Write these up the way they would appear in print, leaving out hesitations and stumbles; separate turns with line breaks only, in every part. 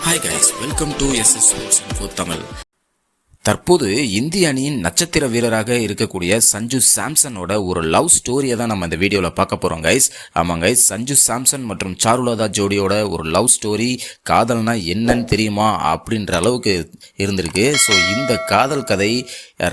Hi guys, welcome to SS Sports Info Tamil. தற்போது இந்திய அணியின் நட்சத்திர வீரராக இருக்கக்கூடிய சஞ்சு சாம்சனோட ஒரு லவ் ஸ்டோரியை தான் நம்ம இந்த வீடியோவில் பார்க்க போகிறோம் கைஸ். ஆமாம் கைஸ், சஞ்சு சாம்சன் மற்றும் சாருலதா ஜோடியோட ஒரு லவ் ஸ்டோரி, காதல்னா என்னன்னு தெரியுமா அப்படின்ற அளவுக்கு இருந்திருக்கு. ஸோ இந்த காதல் கதை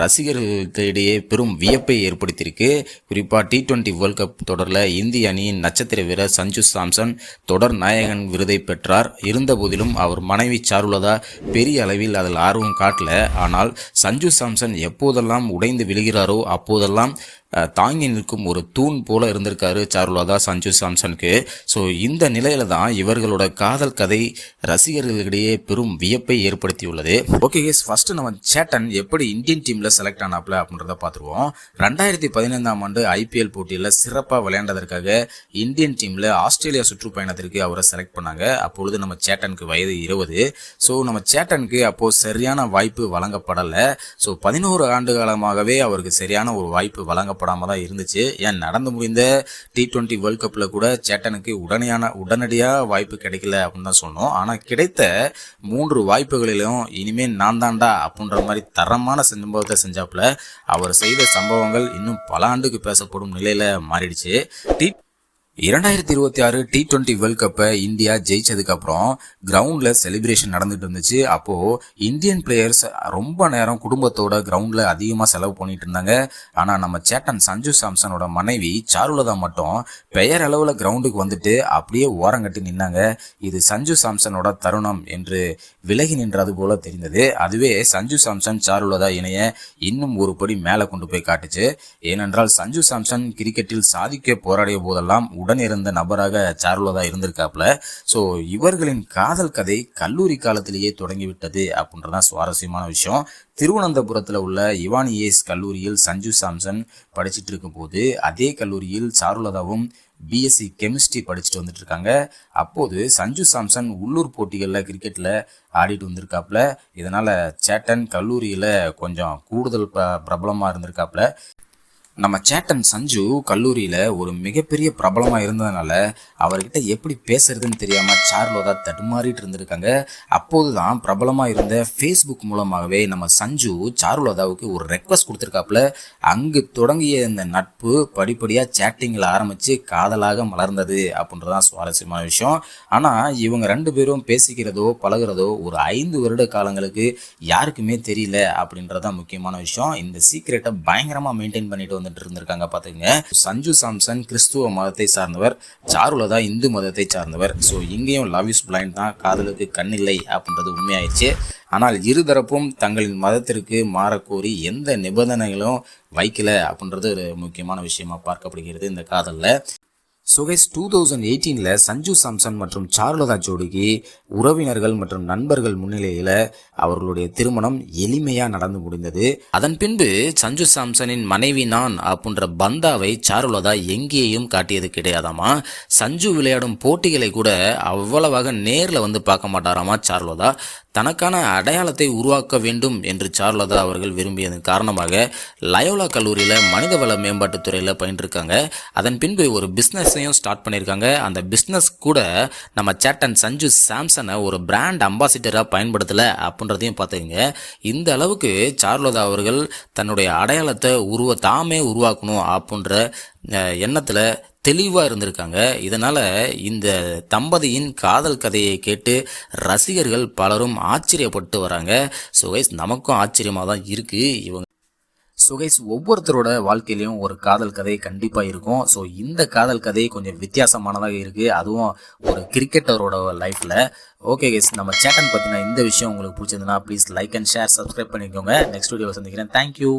ரசிகர்களிடையே பெரும் வியப்பை ஏற்படுத்தியிருக்கு. குறிப்பாக T20 வேர்ல்ட் கப் தொடரில் இந்திய அணியின் நட்சத்திர வீரர் சஞ்சு சாம்சன் தொடர் நாயகன் விருதை பெற்றார். இருந்தபோதிலும் அவர் மனைவி சாருலதா பெரிய அளவில் அதில் ஆர்வம் காட்டல. ஆனால் சஞ்சு சாம்சன் எப்போதெல்லாம் உடைந்து விழுகிறாரோ அப்போதெல்லாம் தாங்கி நிற்கும் ஒரு தூண் போல இருந்திருக்காரு சாருலதா சஞ்சு சாம்சனுக்கு. ஸோ இந்த நிலையில தான் இவர்களோட காதல் கதை ரசிகர்களிடையே பெரும் வியப்பை ஏற்படுத்தியுள்ளது. ஓகே கேஸ், ஃபர்ஸ்ட் நம்ம சேட்டன் எப்படி இந்தியன் டீம்ல செலக்ட் ஆனாப்ல அப்படின்றத பார்த்துருவோம். 2015ஆம் ஆண்டு IPL போட்டியில் சிறப்பாக விளையாண்டதற்காக இந்தியன் டீம்ல ஆஸ்திரேலியா சுற்றுப்பயணத்திற்கு அவரை செலக்ட் பண்ணாங்க. அப்பொழுது நம்ம சேட்டனுக்கு வயது 20. ஸோ நம்ம சேட்டனுக்கு அப்போ சரியான வாய்ப்பு வழங்கப்படலை. ஸோ 11 ஆண்டு காலமாகவே அவருக்கு சரியான ஒரு வாய்ப்பு வழங்கப்படாம தான் இருந்துச்சு. ஏன் நடந்து முடிந்த T20 வேர்ல்ட் கப்ல கூட சேட்டனுக்கு உடனடியாக வாய்ப்பு கிடைக்கல அப்படின்னு தான் சொன்னோம். ஆனால் கிடைத்த 3 வாய்ப்புகளிலும் இனிமே நான் தாண்டா அப்படின்ற மாதிரி தரமான சம்பவத்தை செஞ்சாப்புல. அவர் செய்த சம்பவங்கள் இன்னும் பல ஆண்டுக்கு பேசப்படும் நிலையில மாறிடுச்சு. 2026 T20 வேர்ல்ட் கப்பை இந்தியா ஜெயிச்சதுக்கு அப்புறம் கிரவுண்ட்ல செலிப்ரேஷன் நடந்துட்டு இருந்துச்சு. அப்போ இந்தியன் பிளேயர்ஸ் ரொம்ப நேரம் குடும்பத்தோட கிரவுண்ட்ல அதிகமாக செலவு பண்ணிட்டு இருந்தாங்க. ஆனால் நம்ம சேட்டன் சஞ்சு சாம்சனோட மனைவி சாருலதா மட்டும் பெயர் அளவில் கிரவுண்டுக்கு வந்துட்டு அப்படியே ஓரங்கட்டி நின்னாங்க. இது சஞ்சு சாம்சனோட தருணம் என்று விலகி நின்றது போல தெரிந்தது. அதுவே சஞ்சு சாம்சன் சாருலதா இணைய இன்னும் ஒரு படி மேலே கொண்டு போய் காட்டுச்சு. ஏனென்றால் சஞ்சு சாம்சன் கிரிக்கெட்டில் சாதிக்க போராடிய போதெல்லாம் உடன் இருந்த நபராக சாருலதா இருந்திருக்காப்ல. ஸோ இவர்களின் காதல் கதை கல்லூரி காலத்திலேயே தொடங்கிவிட்டது அப்படின்றதான் சுவாரஸ்யமான விஷயம். திருவனந்தபுரத்தில் உள்ள இவானியேஸ் கல்லூரியில் சஞ்சு சாம்சன் படிச்சுட்டு இருக்கும் போது அதே கல்லூரியில் சாருலதாவும் BSc கெமிஸ்ட்ரி படிச்சுட்டு வந்துட்டு இருக்காங்க. அப்போது சஞ்சு சாம்சன் உள்ளூர் போட்டிகளில் கிரிக்கெட்டில் ஆடிட்டு வந்திருக்காப்புல. இதனால சேட்டன் கல்லூரியில் கொஞ்சம் கூடுதல் பிரபலமாக இருந்திருக்காப்புல. நம்ம சேட்டன் சஞ்சு கல்லூரியில் ஒரு மிகப்பெரிய பிரபலமாக இருந்ததுனால அவர்கிட்ட எப்படி பேசுறதுன்னு தெரியாமல் சாருலதா தடுமாறிட்டு இருந்திருக்காங்க. அப்போது தான் பிரபலமாக இருந்த ஃபேஸ்புக் மூலமாகவே நம்ம சஞ்சு சாருலதாவுக்கு ஒரு ரெக்வஸ்ட் கொடுத்துருக்காப்புல. அங்கு தொடங்கிய இந்த நட்பு படிப்படியாக சேட்டிங்கில் ஆரம்பித்து காதலாக மலர்ந்தது அப்படின்றதான் சுவாரஸ்யமான விஷயம். ஆனால் இவங்க 2 பேரும் பேசிக்கிறதோ பழகிறதோ ஒரு 5 வருட காலங்களுக்கு யாருக்குமே தெரியல அப்படின்றதான் முக்கியமான விஷயம். இந்த சீக்ரெட்டை பயங்கரமாக மெயின்டைன் பண்ணிட்டு இருந்திருக்காங்க. பாத்துங்க, சஞ்சு சாம்சன் கிறிஸ்துவ மதத்தை சார்ந்தவர், சாருலதா இந்து மதத்தை சார்ந்தவர். ஸோ இங்கேயும் லவ் இஸ் பிளைண்ட் தான், காதலுக்கு கண்ணில்லை அப்படின்றது உண்மையாயிடுச்சு. ஆனால் இருதரப்பும் தங்களின் மதத்திற்கு மாறக்கோரி எந்த நிபந்தனைகளும் வைக்கல அப்படின்றது ஒரு முக்கியமான விஷயமா பார்க்கப்படுகிறது இந்த காதலில். ஸோ கைஸ், 2018 சஞ்சு சாம்சன் மற்றும் சாருலதா ஜோடிக்கு உறவினர்கள் மற்றும் நண்பர்கள் முன்னிலையில் அவர்களுடைய திருமணம் எளிமையாக நடந்து முடிந்தது. அதன் பின்பு சஞ்சு சாம்சனின் மனைவி நான் அப்படின்ற பந்தாவை சாருலதா எங்கேயும் காட்டியது கிடையாதாமா. சஞ்சு விளையாடும் போட்டிகளை கூட அவ்வளவாக நேரில் வந்து பார்க்க மாட்டாராமா சாருலதா. தனக்கான அடையாளத்தை உருவாக்க வேண்டும் என்று சாருலதா அவர்கள் விரும்பியதன் காரணமாக லயோலா கல்லூரியில் மனிதவள மேம்பாட்டுத் துறையில் பயின்றிருக்காங்க. அதன் பின்பு ஒரு பிஸ்னஸையும் ஸ்டார்ட் பண்ணியிருக்காங்க. அந்த பிஸ்னஸ் கூட நம்ம சேட்டன் சஞ்சு சாம்சனை ஒரு பிராண்ட் அம்பாசிடராக பயன்படுத்தலை அப்படின்றதையும் பார்த்துக்கங்க. இந்த அளவுக்கு சாருலதா அவர்கள் தன்னுடைய அடையாளத்தை தாமே உருவாக்கணும் அப்படின்ற எண்ணத்தில் தெளிவாக இருந்திருக்காங்க. இதனால் இந்த தம்பதியின் காதல் கதையை கேட்டு ரசிகர்கள் பலரும் ஆச்சரியப்பட்டு வராங்க. ஸோ கைஸ், நமக்கும் ஆச்சரியமாக தான் இருக்குது இவங்க. ஸோ கைஸ், ஒவ்வொருத்தரோட வாழ்க்கையிலையும் ஒரு காதல் கதை கண்டிப்பாக இருக்கும். ஸோ இந்த காதல் கதை கொஞ்சம் வித்தியாசமானதாக இருக்குது, அதுவும் ஒரு கிரிக்கெட்டரோட லைஃப்பில். ஓகே கைஸ், நம்ம சேட்டன் பற்றின இந்த விஷயம் உங்களுக்கு பிடிச்சிருந்ததுன்னா please like and share, subscribe பண்ணிக்கோங்க. நெக்ஸ்ட் வீடியோவை சந்திக்கிறேன். தேங்க்யூ.